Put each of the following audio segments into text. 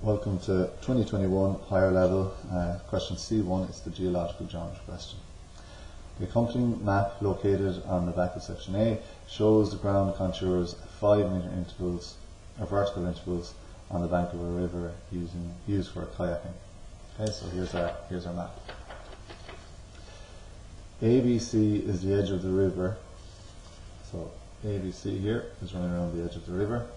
Welcome to 2021 higher level question C1. It's the geological geometry question. The accompanying map located on the back of section A shows the ground contours at 5 meter intervals or vertical intervals on the bank of a river used for kayaking. Okay, so here's our map. ABC is the edge of the river. So ABC here is running around the edge of the river.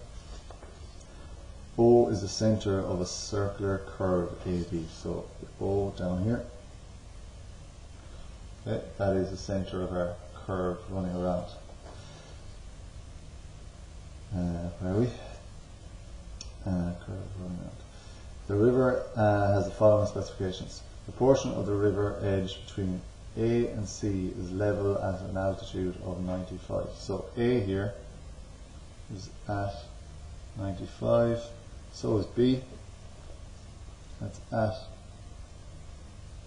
O is the center of a circular curve AB. So O down here, okay, that is the center of our curve running around. Where are we? Curve running around. The river has the following specifications. The portion of the river edge between A and C is level at an altitude of 95. So A here is at 95. So is B, that's at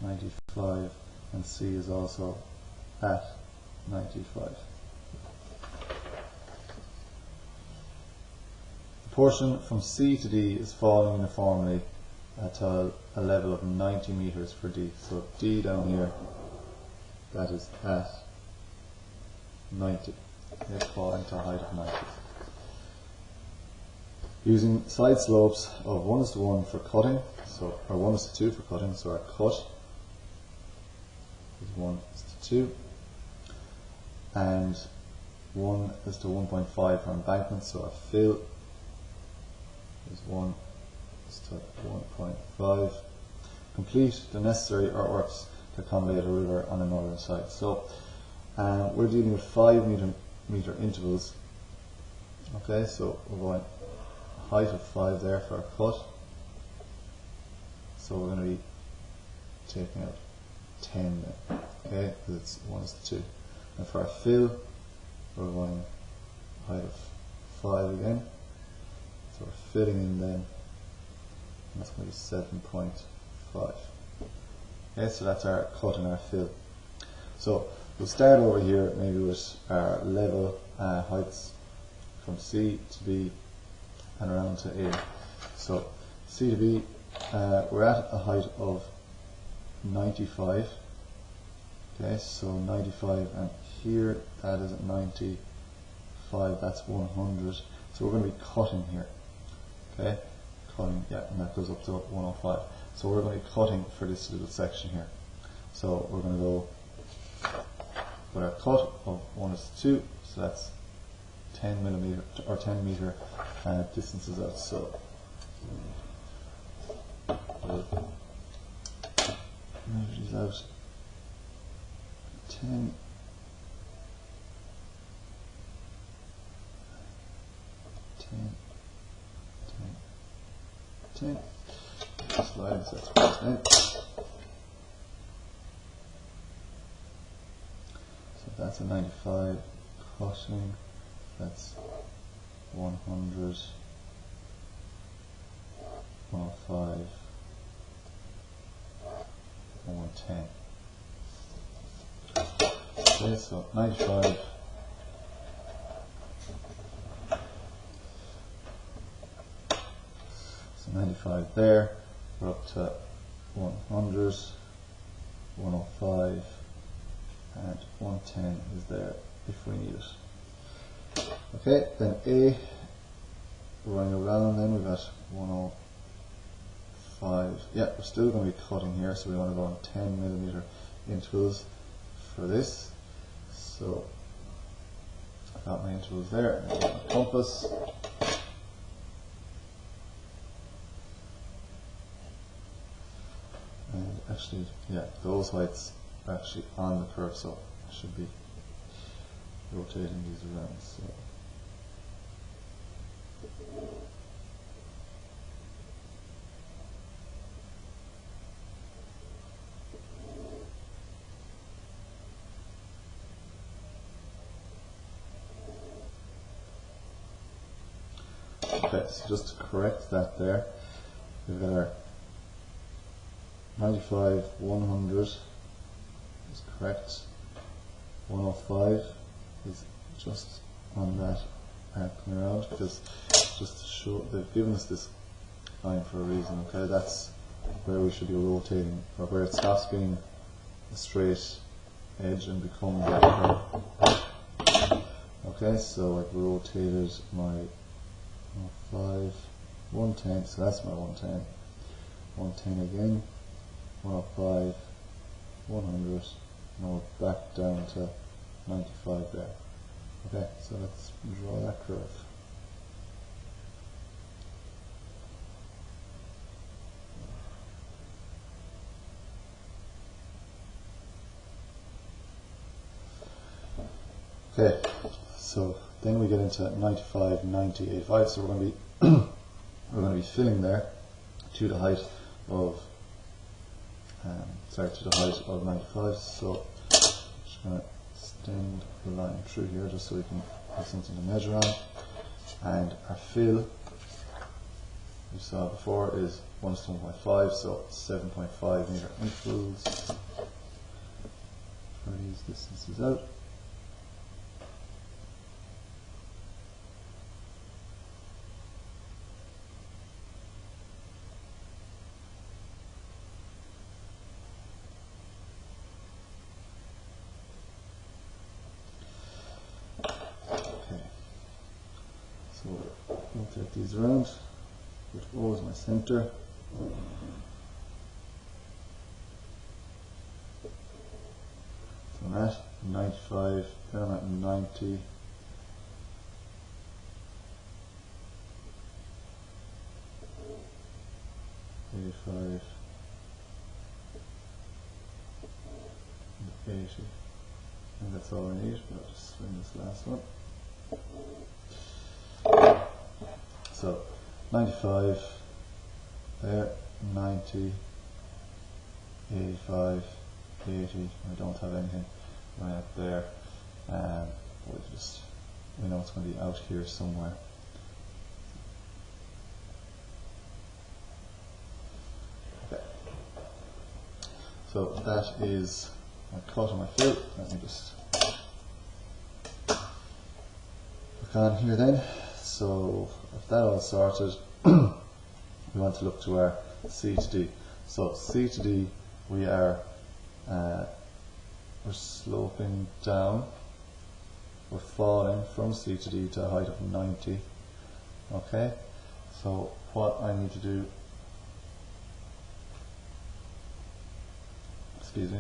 95, and C is also at 95. The portion from C to D is falling uniformly at a level of 90 meters for D. So D down here, that is at 90. It's falling to a height of 90. Using side slopes of 1:1 for cutting, or 1:2 for cutting, so our cut is 1:2, and 1:1.5 for embankment, so our fill is 1:1.5. Complete the necessary earthworks to accommodate a river on the northern side. So we're dealing with 5 meter intervals. Okay, so we're going height of 5 there for a cut, so we're going to be taking out 10 then, okay, because it's 1:2. And for our fill, we're going height of 5 again, so we're filling in then, and that's going to be 7.5. Okay, so that's our cut and our fill. So we'll start over here maybe with our level heights from C to B and around to A. So C to B, we're at a height of 95. Okay, so 95, and here that is at 95, that's 100. So we're going to be cutting here. Okay, cutting, yeah, and that goes up to 105. So we're going to be cutting for this little section here. So we're going to go with our cut of 1:2, so that's 10 millimeter or 10 meter distances out. So we'll measure these out. 10, 10, 10, 10. Slides, that's what it's meant. So that's a 95 cutting. That's 100, 105, 110. Okay, so 95. So 95 there. We're up to 100, 105, and 110 is there if we need it. Okay, then A, we're running around, then we've got 105. Yeah, we're still going to be cutting here, so we want to go on 10 millimeter intervals for this. So I've got my intervals there, and I've got my compass. And actually, yeah, those heights are actually on the curve, so I should be rotating these around. So okay, so just to correct that there, we've got our 95, 100 is correct, 105 is just on that coming around, because just to show, they've given us this line for a reason. Okay, that's where we should be rotating, or where it stops being a straight edge and becomes a curve. Okay, so I've rotated my 105, 110, so that's my 110. 110 again, 105, 100, now we're back down to 95 there. Okay, so let's draw that curve. Okay, so then we get into 95, 90, 85, so we're going to be we're going to be filling there to the height of to the height of 95. So I'm just going to extend the line through here just so we can have something to measure on. And our fill, we saw before, is 1.5, so 7.5 meter intervals. Try these distances out. So rotate these around, which O is my center. So I'm at 95, then I'm at 90. 85, 80. And that's all I need, but I'll just swing this last one. So 95 there, 90, 85, 80. I don't have anything right up there. We know it's going to be out here somewhere. Okay. So that is my cut and my fill. Let me just look on here then. So if that all sorted, we want to look to our C to D. So C to D, we're sloping down. We're falling from C to D to a height of 90. Okay, so what I need to do,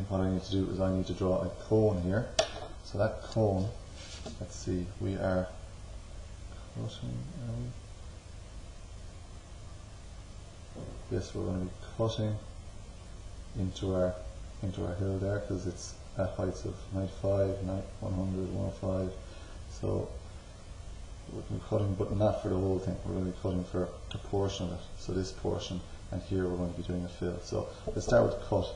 what I need to do is I need to draw a cone here. So that cone, let's see, we are cutting. Yes, we're going to be cutting into our hill there because it's at heights of 95, 100, 105. So we're going to be cutting, but not for the whole thing. We're going to be cutting for a portion of it. So this portion, and here we're going to be doing a fill. So let's start with the cut.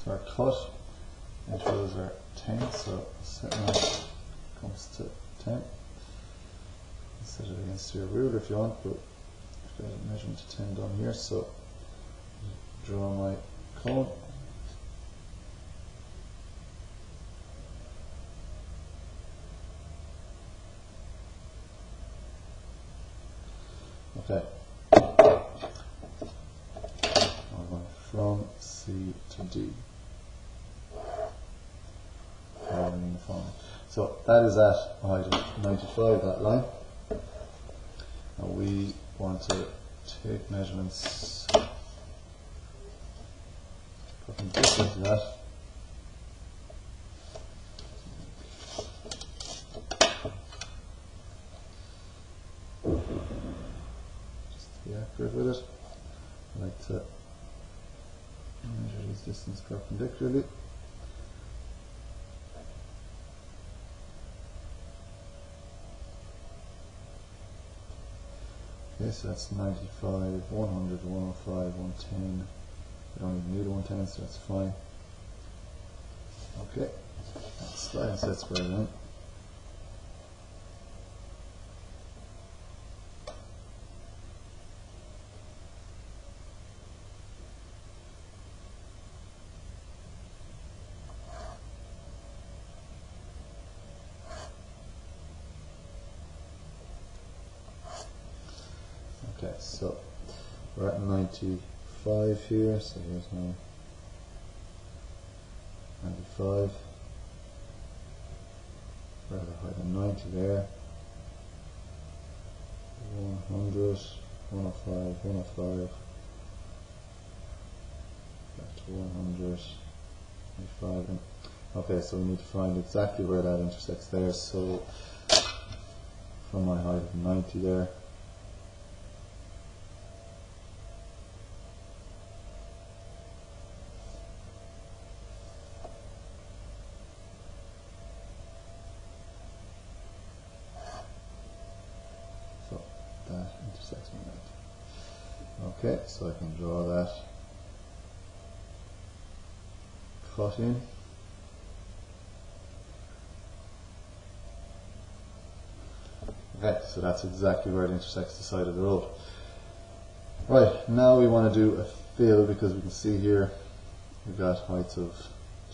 So our cut intervals are 10, so setting out comes to 10. Set it against your ruler if you want, but I've got a measurement to 10 down here, so draw my cone. Okay. I'm going from C to D. So that is at a height of 95, that line. Now we want to take measurements perpendicular to that. Just to be accurate with it, I like to measure this distance perpendicularly. Okay, so that's 95, 100, 105, 110. I don't even need a 110, so that's fine. Okay, slide set square then. Okay, so we're at 95 here, so here's my 95. We're at a height of 90 there. 100, 105, 105. Back to 100, 95. Okay, so we need to find exactly where that intersects there. So from my height of 90 there, so that intersects my 90. Okay, so I can draw that cut in. Okay, so that's exactly where it intersects the side of the road. Right, now we want to do a fill, because we can see here we've got heights of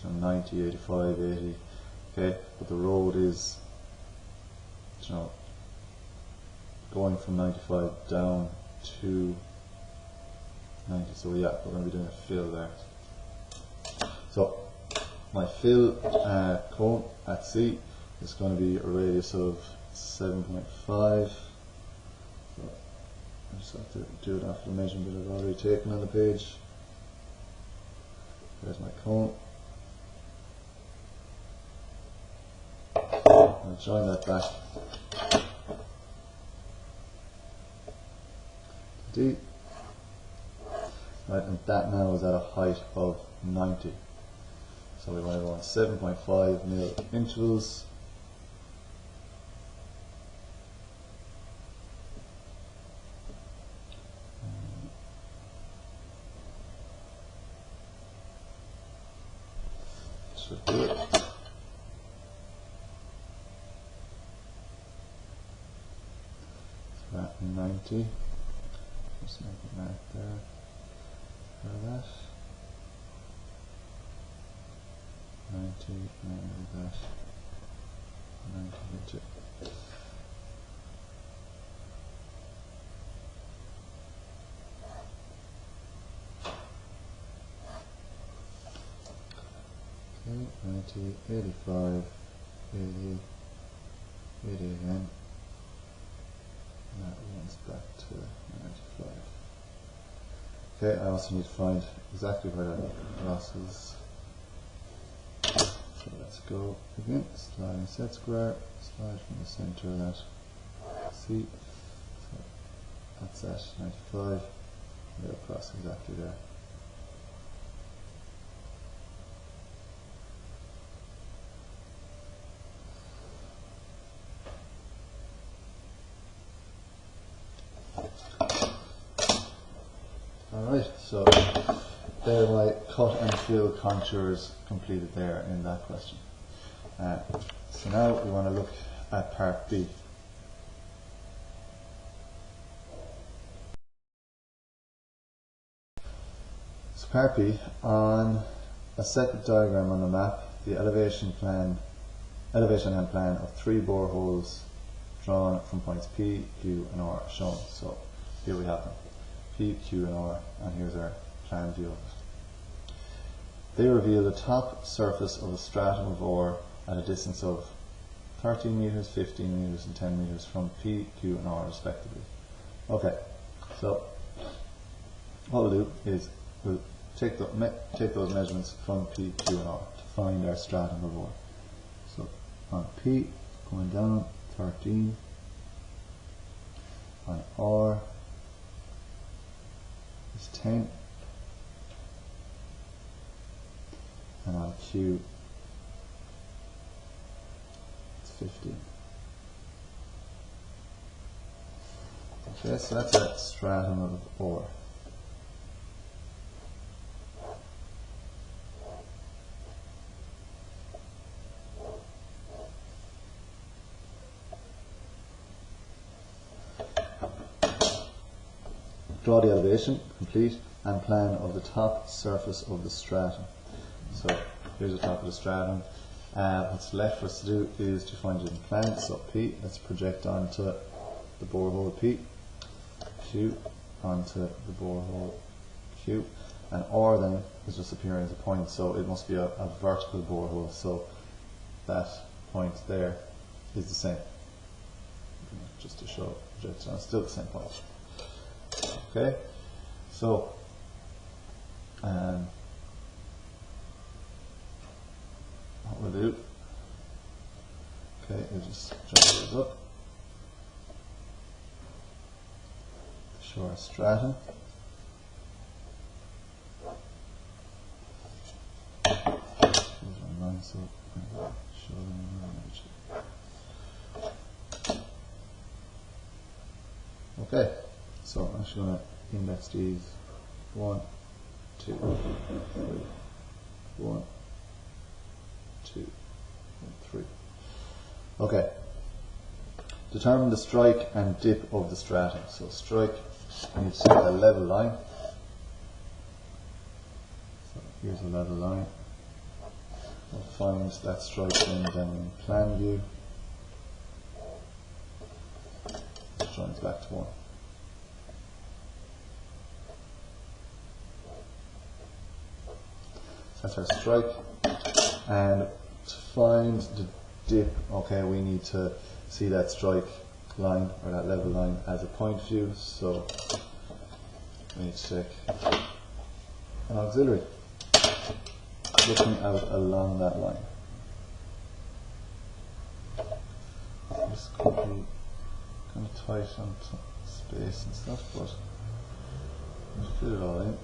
90, 85, 80, okay, but the road is going from 95 down to 90, so yeah, we're going to be doing a fill there. So my fill cone at C is going to be a radius of 7.5. So I just have to do it after the measurement that I've already taken on the page. There's my cone. I'll join that back to D. Right, and that now is at a height of 90. So we want to go on 7.5 mil intervals. Should do it. So at 90, just make a mark there for that. 90, and that 90 into. Okay, 90, 85, 80, 80 again. And that runs back to 95. Okay, I also need to find exactly where that crosses. So let's go again, sliding set square, slide from the center of that C. So that's at 95, it'll cross exactly there. Alright, so there are my cut and fill contours completed there in that question. So now we want to look at part B. So part B, on a set diagram on the map, the elevation and plan of 3 boreholes drawn from points P, Q and R shown. So here we have them. P, Q and R, and here's our plan view of it. They reveal the top surface of a stratum of ore at a distance of 13 meters, 15 meters and 10 meters from P, Q and R respectively. Okay, so what we'll do is we'll take those measurements from P, Q and R to find our stratum of ore. So on P, going down 13, on R is 10, and on Q it's 15. Okay, so that's a stratum of ore. Draw the elevation, complete, and plan of the top surface of the stratum. So here's the top of the stratum. What's left for us to do is to find it in plan. So P, let's project onto the borehole P. Q onto the borehole Q, and R then is just appearing as a point, so it must be a vertical borehole, so that point there is the same. Just to show projection, it's still the same point. Okay, so what we'll do, okay, we'll just drag those up to show our stratum. So show them in the image. Okay, so I'm actually going to index these 1, 2, 3, 1, 2, and 3. Okay, determine the strike and dip of the stratum. So strike, you need to set a level line. So here's a level line. We'll find that strike then in plan view. Joins back to 1. That's our strike. And to find the dip, okay, we need to see that strike line or that level line as a point view. So we need to take an auxiliary, looking out along that line. This could be kind of tight on space and stuff, but we'll fit it all in.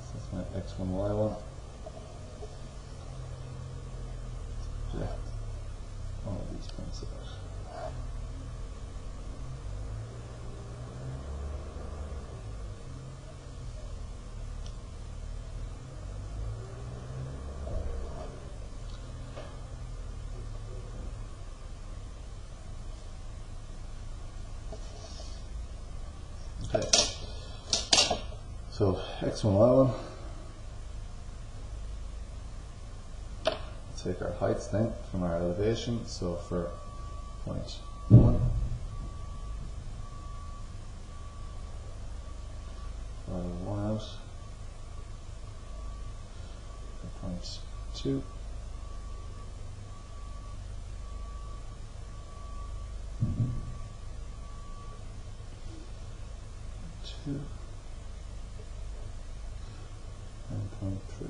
So that's my X1, Y1. Project all of these points out. Okay, so X1, Y1, take our heights then from our elevation, so for point 1, follow 1 out, for point 2, and point 3.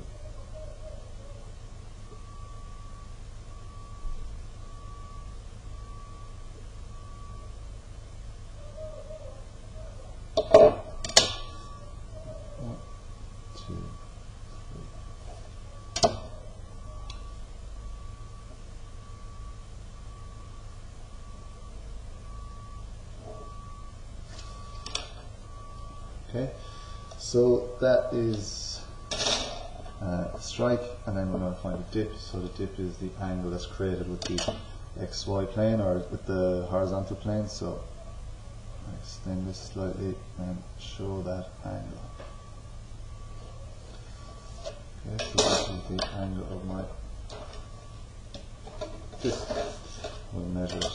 Okay, so that is a strike, and then we're going to find a dip. So the dip is the angle that's created with the XY plane or with the horizontal plane. So I extend this slightly and show that angle. Okay, so this is the angle of my dip. We'll measure it.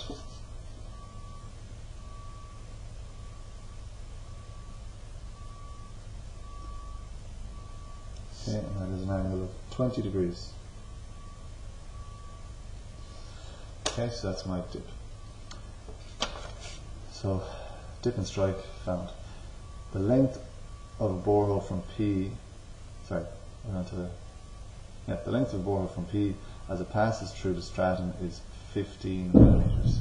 Okay, and that is an angle of 20 degrees. Okay, so that's my dip. So, dip and strike found. The length of a borehole from P, the length of a borehole from P as it passes through the stratum is 15 millimeters.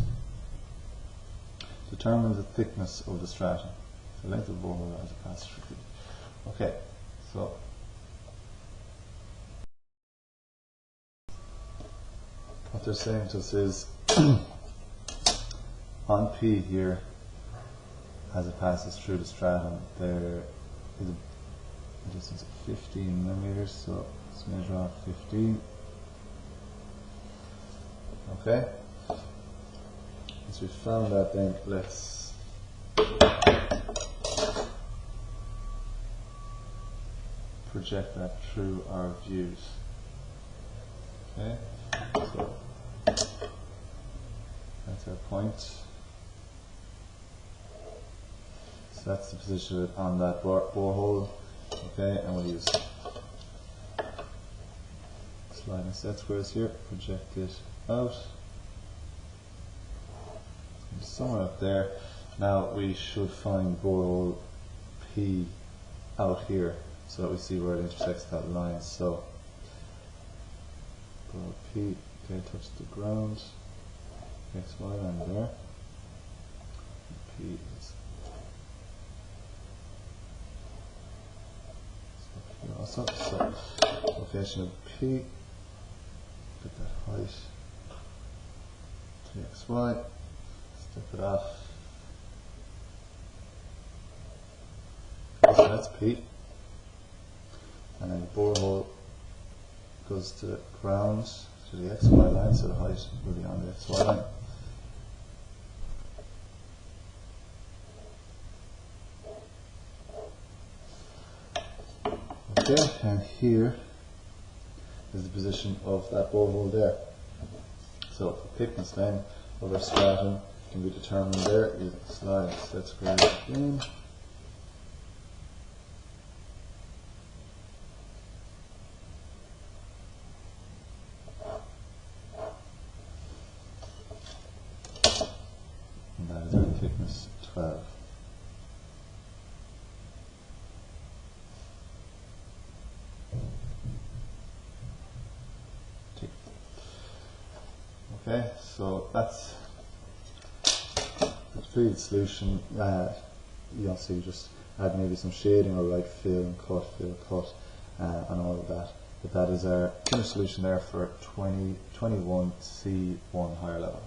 Determine the thickness of the stratum. The length of the borehole as it passes through P. Okay, so what they're saying to us is on P here, as it passes through the stratum, there is a distance of 15 millimeters, so let's measure off 15. Okay, once we've found that, then let's project that through our views. Okay. So that's our point. So that's the position of it on that borehole. Okay, and we'll use sliding set squares here, project it out. Somewhere up there. Now we should find borehole P out here so that we see where it intersects that line. So borehole P, okay, touch the ground, X, Y line there. P is also, so location of P, get that height, 3xy, step it off. Okay, so that's P, and then the borehole goes to the ground, to the xy line, so the height will be on the xy line. Okay, and here is the position of that borehole there. So thickness then of our stratum can be determined there using slide set squares again. And that is our thickness 12. Okay, so that's the completed solution. So you just add maybe some shading or like fill and cut, and all of that. But that is our finished solution there for 2021 C1 higher level.